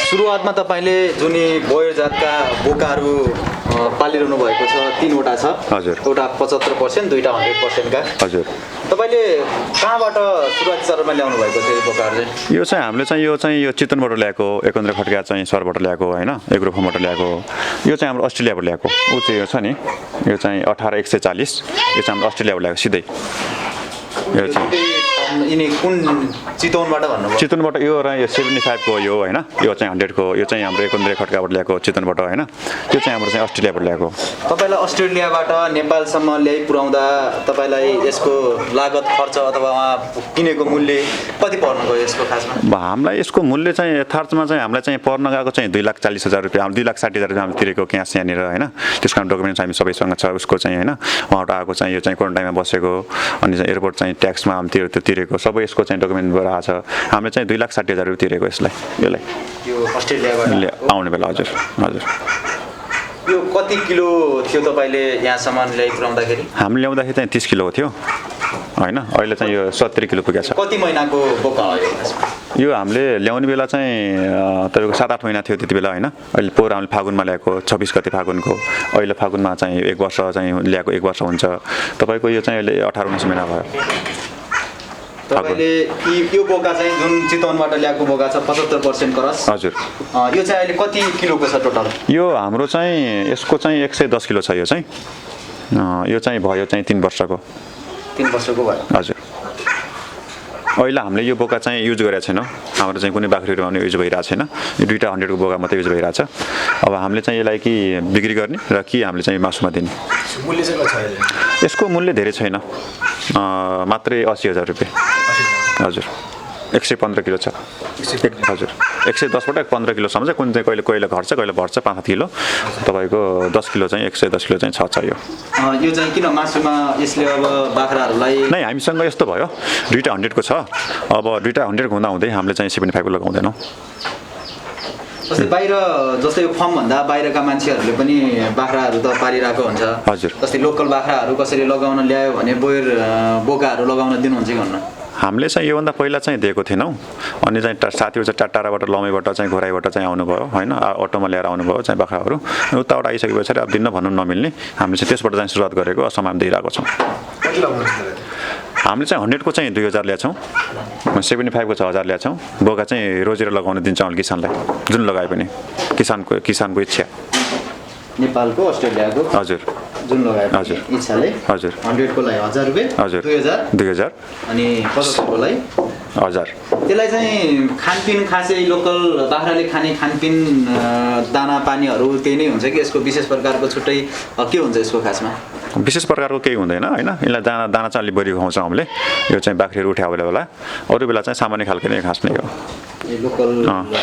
सुरुवातमा तपाईले जुन बोयर जातका बोकाहरू पालिरहनु भएको छ 3वटा छ हजुर एउटा 75% दुईटा 100% का हजुर तपाईले कहाँबाट सुरुवाती चरणमा ल्याउनु भएको थियो बोकाहरू चाहिँ यो चाहिँ हामीले यो चितवनबाट ल्याएको एकेन्द्र खड्का चाहिँ सरबाट ल्याएको हैन एग्रो फार्मबाट ल्याएको यो चाहिँ हाम्रो अस्ट्रेलियाबाट ल्याएको उ चाहिँ यो छ नि यो चाहिँ 18140 यो चाहिँ हाम्रो अस्ट्रेलियाबाट ल्याएको सिधै यो चाहिँ यिनी कुन चितवनबाट भन्नुभयो चितवनबाट यो र यो 75 को यो हैन यो चाहिँ 100 को यो चाहिँ हाम्रो एकेन्द्र खड्काबाट ल्याएको चितवनबाट हैन त्यो चाहिँ हाम्रो चाहिँ अस्ट्रेलियाबाट ल्याएको तपाईलाई अस्ट्रेलियाबाट नेपालसम्म ल्याइ पुर्याउँदा तपाईलाई यसको लागत खर्च अथवा किनेको मूल्य कति पर्न गयो यसको खासमा हामीलाई यसको मूल्य चाहिँ यथार्थमा चाहिँ हामीलाई चाहिँ पर्न गएको चाहिँ 2,40,000 रुपैयाँ 2,60,000 रुपैयाँ हामीले तिरेको क्यास यहाँनिर हैन त्यसको डकुमेन्ट्स हामी सबैसँग छ उसको चाहिँ हैन उहाँबाट आएको चाहिँ यो चाहिँ क्वारेन्टाइनमा बसेको अनि चाहिँ एयरपोर्ट चाहिँ ट्याक्समा हामी तिरेको सबै यसको चाहिँ डकुमेन्टबाट आछ हामीले चाहिँ 2,60,000 रुपैयाँ तिरेको यसलाई यो अस्ट्रेलियाबाट आउने बेला हजुर हजुर यो कति किलो थियो तपाईले यहाँसम्म ल्याइ पुर्याउँदाखेरि हामी ल्याउँदाखेरि चाहिँ 30 किलो थियो हैन अहिले चाहिँ यो 70 किलो पुगेछ कति महिनाको बोका हो यो हामीले ल्याउने बेला चाहिँ तपाईको 7-8 महिना थियो त्यति बेला हैन अहिले पोहोर हामीले फागुनमा ल्याएको 26 गते फागुनको अहिले फागुनमा चाहिँ 1 वर्ष चाहिँ ल्याएको 1 वर्ष हुन्छ तपाईको यो चाहिँ अहिले 18-19 महिना भयो तपाईले यो बोका चाहिँ जुन चितवनबाट ल्याएको बोका छ 75% क्रस हजुर यो चाहिँ अहिले कति किलोको छ टोटल यो हाम्रो चाहिँ यसको चाहिँ 110 किलो छ यो चाहिँ भयो चाहिँ 3 वर्षको 3 वर्षको भयो हजुर अहिले हामीले यो बोका चाहिँ युज गरेका छैनौँ हाम्रो चाहिँ कुनै बाख्रीहरू भने युज भइरहेको छैन यो दुईटा 100 को बोका मात्रै युज भइरहेछ अब हामीले चाहिँ यसलाई कि बिक्री गर्ने र कि हामीले चाहिँ मासुमा दिने मूल्य चाहिँ कति छ अहिले यसको मूल्य धेरै छैन मात्रै 80,000 रुपैयाँ हजुर 115 किलो छ हजुर 110 बाट 15 किलोसम्म चाहिँ कुन चाहिँ कहिले घट्छ कहिले बढ्छ 5-7 किलो तपाईको 10 किलो चाहिँ 110 किलो चाहिँ छ यो चाहिँ किन मासुमा यसले अब बाख्राहरूलाई नै हामीसँग यस्तो भयो दुईटा 100 को छ अब दुईटा 100 हुँदा हुँदै हामीले चाहिँ 75 को लगाउँदैनौँ जस्तै बाहिर जस्तै यो फर्म भन्दा बाहिरका मान्छेहरूले पनि बाख्राहरू त पालिरहेको हुन्छ हजुर जस्तै लोकल बाख्राहरू कसरी लगाउन ल्यायो भने बोयर बोकाहरू लगाउन दिनुहुन्छ कि भन्नु हामीले चाहिँ योभन्दा पहिला चाहिँ दिएको थिएनौँ अनि चाहिँ साथीहरू चाहिँ टाढाबाट लमैबाट चाहिँ घोराइबाट चाहिँ आउनुभयो होइन अटोमा ल्याएर आउनुभयो चाहिँ बाख्राहरू उताबाट आइसके पछाडि अब दिन भन्नु नमिल्ने हामीले चाहिँ त्यसबाट चाहिँ सुरुवात गरेको असमान दिइरहेको छौँ हामीले चाहिँ 100 को चाहिँ 2,000 ल्याछौँ 75 को 6,000 ल्याछौँ बोका चाहिँ रोजेर लगाउन दिन्छौँ किसानलाई जुन लगाए पनि किसानको इच्छा नेपालको अस्ट्रेलियाको हजुर जुन लगाए हजुर इच्छाले हजुर 100 को लागि 1,000 रुपैयाँ हजुर 2,000 अनि 75 को लागि 1,000 त्यसलाई चाहिँ खानपिन खासै लोकल बाख्राले खाने खानपिन दाना पानीहरू त्यही नै हुन्छ कि यसको विशेष प्रकारको छुट्टै के हुन्छ यसको खासमा विशेष प्रकारको केही हुँदैन हैन यसलाई दाना चाहिँ अलि बढी खुवाउँछौँ हामीले यो चाहिँ बाख्रीहरू उठ्या बेला अरू बेला चाहिँ सामान्य खालको नै घाँस नै हो लोकल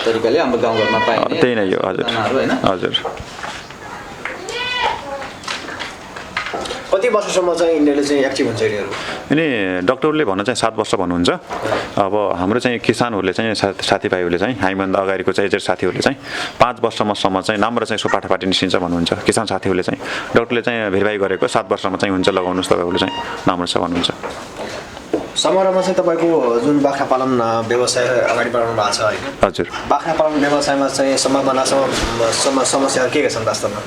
तरिकाले हाम्रो गाउँघरमा पाइने त्यही नै हो हजुर हजुर कति वर्षसम्म चाहिँ यिनीहरूले चाहिँ एक्टिभ हुन्छ यिनीहरू अनि डाक्टरले भन्न चाहिँ 7 वर्ष भन्नुहुन्छ अब हाम्रो चाहिँ किसानहरूले चाहिँ साथीभाइहरूले चाहिँ हामीभन्दा अगाडिको चाहिँ एजेड साथीहरूले चाहिँ 5 वर्षसम्म चाहिँ राम्रो चाहिँ यसको पाठापाटी निस्किन्छ भन्नुहुन्छ किसान साथीहरूले चाहिँ डाक्टरले चाहिँ भेरिफाई गरेको 7 वर्षमा चाहिँ हुन्छ लगाउनुहोस् तपाईँहरूले चाहिँ राम्रो छ भन्नुहुन्छ समग्रमा चाहिँ तपाईँको जुन बाख्रा पालन व्यवसाय अगाडि बढाउनु भएको छ होइन हजुर बाख्रा पालन व्यवसायमा चाहिँ समस्याहरू के छन् वास्तवमा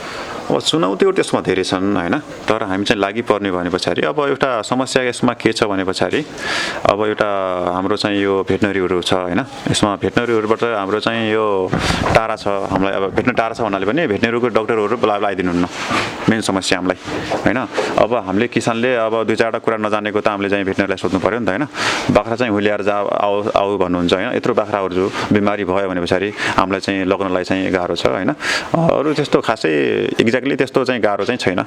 अब चुनौतीहरू त्यसमा धेरै छन् हैन तर हामी चाहिँ लागि पर्ने भने पछाडि अब एउटा समस्या यसमा के छ भने पछाडि अब एउटा हाम्रो चाहिँ यो भेटनरीहरू छ हैन यसमा भेटनरीहरूबाट हाम्रो चाहिँ यो टाढा छ हामीलाई अब भेट्न टाढा छ भन्नाले पनि भेटनरीको डाक्टरहरू आइदिनुहुन्न मेन समस्या हामीलाई हैन अब हामीले किसानले अब 2-4वटा कुरा नजानेको त हामीले चाहिँ भेटनरीलाई सोध्नु पर्यो नि त हैन बाख्रा चाहिँ हुलिएर आऊ भन्नुहुन्छ हैन यत्रो बाख्राहरू जो बिमारी भयो भने पछाडि हामीलाई चाहिँ लग्नलाई चाहिँ गाह्रो छ हैन अरू त्यस्तो खासै एक्ज्याक्टली त्यस्तो चाहिँ गाह्रो चाहिँ छैन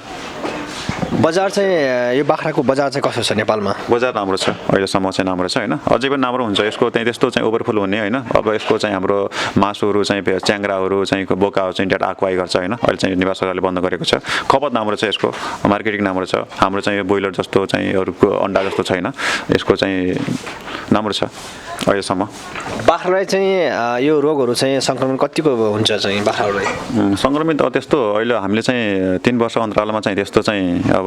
बजार चाहिँ यो बाख्राको बजार चाहिँ कसो छ नेपालमा बजार राम्रो छ अहिलेसम्म चाहिँ राम्रो छ हैन अझै पनि राम्रो हुन्छ यसको चाहिँ त्यस्तो चाहिँ ओभरफुल हुने हैन अब यसको चाहिँ हाम्रो मासुहरू चाहिँ च्याङ्ग्राहरू चाहिँ बोकाहरू चाहिँ डेटा आक्वाई गर्छ हैन अहिले चाहिँ नेपाल सरकारले बन्द गरेको छ खपत राम्रो छ यसको मार्केटिङ राम्रो छ हाम्रो चाहिँ यो ब्रोइलर जस्तो चाहिँ अरूको अन्डा जस्तो छैन यसको चाहिँ राम्रो छ अहिलेसम्म बाख्रालाई चाहिँ यो रोगहरू चाहिँ सङ्क्रमण कतिको हुन्छ चाहिँ बाख्राहरूलाई सङ्क्रमित त्यस्तो अहिले हामीले चाहिँ 3 वर्ष अन्तरालमा चाहिँ त्यस्तो चाहिँ अब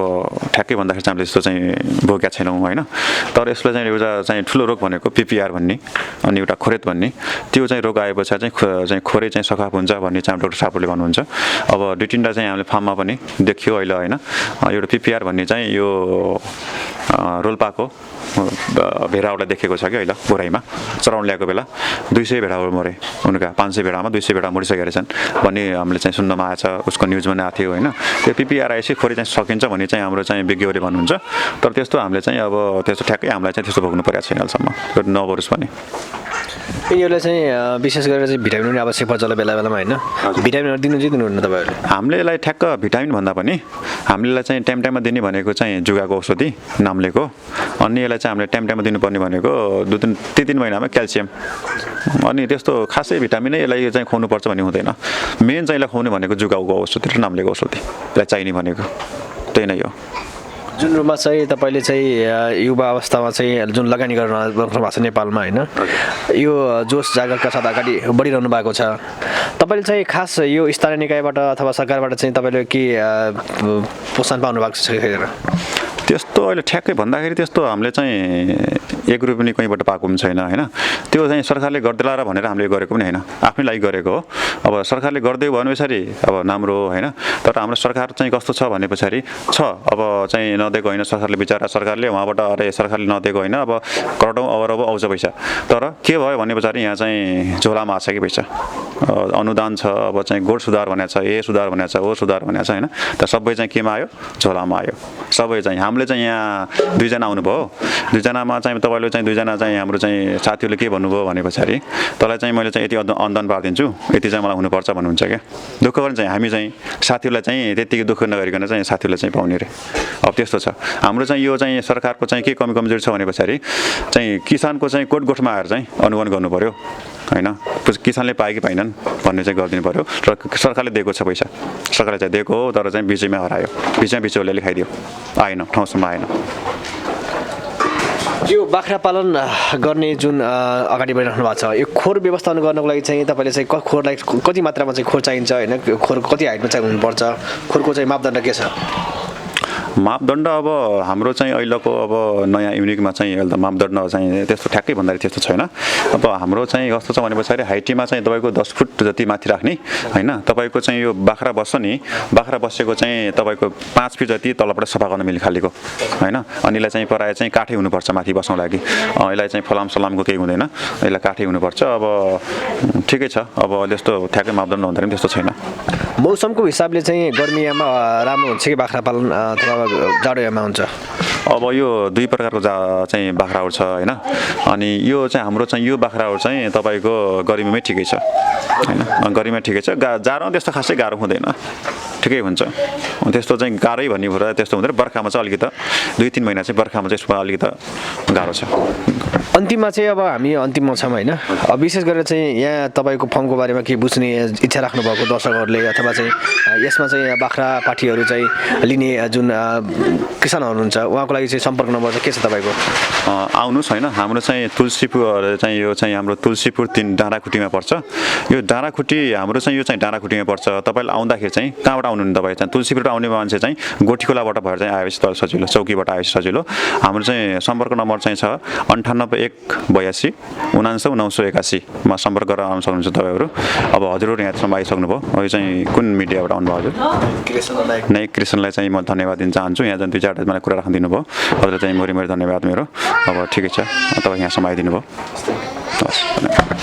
ठ्याक्कै भन्दाखेरि चाहिँ हामीले यस्तो चाहिँ भोगेका छैनौँ होइन। तर यसलाई चाहिँ एउटा चाहिँ ठुलो रोग भनेको पिपिआर भन्ने अनि एउटा खोरेत भन्ने त्यो चाहिँ रोग आए पछाडि चाहिँ खोरे चाहिँ सखाप हुन्छ भन्ने चाहिँ डाक्टर साहबले भन्नुहुन्छ। अब 2-3 चाहिँ हामीले फार्ममा पनि देखियो अहिले होइन। एउटा पिपिआर भन्ने चाहिँ यो रोल्पाको भेडाहरूलाई देखेको छ कि अहिले बोराइमा चराउन ल्याएको बेला 200 भेडाहरू मरे, उनका 500 भेडामा 200 भेडा मरिसकेका रहेछन् भन्ने हामीले चाहिँ सुन्नमा आएछ, उसको न्युजमा नै आएको थियो होइन। त्यो पिपिआर आएपछि खोरे चाहिँ सकिन्छ भन्ने चाहिँ हाम्रो चाहिँ विज्ञहरूले भन्नुहुन्छ। तर त्यस्तो हामीले चाहिँ अब त्यस्तो ठ्याक्कै हामीलाई चाहिँ त्यस्तो भोग्नु परेको छैन अहिलेसम्म, नबरोस् भने। यिनीहरूलाई चाहिँ विशेष गरेर चाहिँ भिटामिन पनि आवश्यक पर्छ होला बेला बेलामा होइन। भिटामिनहरू दिनुहुन्न तपाईँहरूले? हामीले यसलाई ठ्याक्क भिटामिन भन्दा पनि हामीले चाहिँ टाइम टाइममा दिने भनेको चाहिँ जुगाको औषधि नाम्लेको, अनि यसलाई चाहिँ हामीले टाइम टाइममा दिनुपर्ने भनेको 2-3 महिनामा क्याल्सियम, अनि त्यस्तो खासै भिटामिनै यसलाई चाहिँ खुवाउनुपर्छ भन्ने हुँदैन। मेन चाहिँ यसलाई खुवाउने भनेको जुगाको औषधि र नाम्लेको औषधि यसलाई चाहिने भनेको त्यही नै हो। जुन रूपमा चाहिँ तपाईँले चाहिँ युवा अवस्थामा चाहिँ जुन लगानी गर्नु भएको छ नेपालमा होइन, यो जोस जागरका साथ अगाडि बढिरहनु भएको छ, तपाईँले चाहिँ खास यो स्थानीय निकायबाट अथवा सरकारबाट चाहिँ तपाईँले के प्रोत्साहन पाउनु भएको छ छैन? त्यस्तो अहिले ठ्याक्कै भन्दाखेरि त्यस्तो हामीले चाहिँ 1 रुपियाँ पनि कहीँबाट पाएको पनि छैन होइन। त्यो चाहिँ सरकारले गरिदिला र भनेर हामीले गरेको पनि होइन, आफ्नै लागि गरेको हो। अब सरकारले गरिदियो भने पछाडि अब राम्रो हो होइन। तर हाम्रो सरकार चाहिँ कस्तो छ भने पछाडि छ अब चाहिँ नदिएको होइन सरकारले, बिचरा सरकारले उहाँबाट अरे सरकारले नदिएको होइन, अब करोडौँ अरबौँ आउँछ पैसा। तर के भयो भने पछाडि यहाँ चाहिँ झोलामा आएको छ कि पैसा, अनुदान छ, अब चाहिँ गोठ सुधार भनेको छ, ए सुधार भनेको छ, ओ सुधार भनेको छ होइन। त सबै चाहिँ केमा आयो? झोलामा आयो सबै चाहिँ। हामीले चाहिँ यहाँ 2 जना आउनुभयो, 2 जनामा चाहिँ तपाईँले चाहिँ 2 जना चाहिँ हाम्रो चाहिँ साथीहरूले के भन्नुभयो भने पछाडि तँलाई चाहिँ मैले चाहिँ यति अनुदान पारिदिन्छु, यति चाहिँ मलाई हुनुपर्छ भन्नुहुन्छ क्या। दुःख गर्ने चाहिँ हामी चाहिँ साथीहरूलाई चाहिँ त्यतिकै दुःख नगरिकन चाहिँ साथीहरूलाई चाहिँ पाउने रे। अब त्यस्तो छ हाम्रो चाहिँ यो चाहिँ सरकारको चाहिँ के कमी कमजोरी छ भने पछाडि चाहिँ किसानको चाहिँ कोट गोठमा आएर चाहिँ अनुगमन गर्नु पर्यो होइन। किसानले पाए कि पाएनन् भन्ने चाहिँ गरिदिनु पर्यो। र सरकारले दिएको छ पैसा, सरकारले चाहिँ दिएको हो, तर चाहिँ बिचैमा हरायो, बिचौलियाले खाइदियो, आएन, ठाउँसम्म आएन। यो बाख्रा पालन गर्ने जुन अगाडि बढिराख्नु भएको छ, यो खोर व्यवस्थापन गर्नको लागि चाहिँ तपाईँले चाहिँ खोरलाई कति मात्रामा चाहिँ खोर चाहिन्छ होइन, खोर कति हाइटमा चाहिँ हुनुपर्छ, खोरको चाहिँ मापदण्ड के छ? मापदण्ड अब हाम्रो चाहिँ अहिलेको अब नयाँ युनिकमा चाहिँ अहिले त मापदण्ड चाहिँ त्यस्तो ठ्याक्कै भन्दाखेरि त्यस्तो छैन। अब हाम्रो चाहिँ कस्तो छ भने पछाडि हाइटमा चाहिँ तपाईँको 10 फुट जति माथि राख्ने होइन। तपाईँको चाहिँ यो बाख्रा बस्छ नि, बाख्रा बसेको चाहिँ तपाईँको 5 फिट जति तलबाट सफा गर्न मिल्ने खालेको होइन। अनि यसलाई चाहिँ प्रायः चाहिँ काठै हुनुपर्छ माथि बस्नको लागि, यसलाई चाहिँ फलाम सलामको केही हुँदैन, यसलाई काठै हुनुपर्छ। अब ठिकै छ, अब त्यस्तो ठ्याक्कै मापदण्ड हुँदैन त्यस्तो छैन। मौसमको हिसाबले चाहिँ गर्मीयामा राम्रो हुन्छ कि बाख्रा पालन अथवा जाडोयामा हुन्छ? अब यो 2 प्रकारको चाहिँ बाख्राहरू छ होइन। अनि यो चाहिँ हाम्रो चाहिँ यो बाख्राहरू चाहिँ तपाईँको गर्मीमै ठिकै छ होइन, गर्मीमा ठिकै छ। जाडोमा त्यस्तो खासै गाह्रो हुँदैन, ठिकै हुन्छ। त्यस्तो चाहिँ गाह्रै भन्ने कुरा त्यस्तो हुँदैन। बर्खामा चाहिँ अलिकति 2-3 महिना चाहिँ बर्खामा चाहिँ यसमा अलिकति गाह्रो छ। अन्तिममा चाहिँ अब हामी अन्तिममा छौँ होइन। अब विशेष गरेर चाहिँ यहाँ तपाईँको फर्मको बारेमा के बुझ्ने इच्छा राख्नुभएको दर्शकहरूले अथवा चाहिँ यसमा चाहिँ बाख्रा पाठीहरू चाहिँ लिने जुन किसानहरू हुन्छ उहाँको लागि चाहिँ सम्पर्क नम्बर चाहिँ के छ तपाईँको? आउनुहोस् होइन। हाम्रो चाहिँ तुलसीपुर चाहिँ यो चाहिँ हाम्रो तुलसीपुर 3 डाँडाखुट्टीमा पर्छ। यो डाँडाखुट्टी हाम्रो चाहिँ यो चाहिँ डाँडाखुट्टीमा पर्छ। तपाईँले आउँदाखेरि चाहिँ कहाँबाट आउनुहुन्छ? तपाईँ चाहिँ तुलसीपुर आउने मान्छे चाहिँ गोठीखोलाबाट भएर चाहिँ आएपछि तल सजिलो, चौकीबाट आएपछि सजिलो। हाम्रो चाहिँ सम्पर्क नम्बर चाहिँ छ 98 182 79 981 मा सम्पर्क गरेर आउन सक्नुहुन्छ तपाईँहरू। अब हजुरहरू यहाँसम्म आइसक्नुभयो। यो चाहिँ कुन मिडियाबाट आउनुभयो हजुर? नै कृष्णलाई चाहिँ म धन्यवाद दिन चाहन्छु। यहाँ चाहिँ 2-4 मलाई कुरा राखिदिनु भयो, हजुरलाई चाहिँ मरी धन्यवाद मेरो। अब ठिकै छ, तपाईँ यहाँसम्म आइदिनु भयो। हस्, धन्यवाद।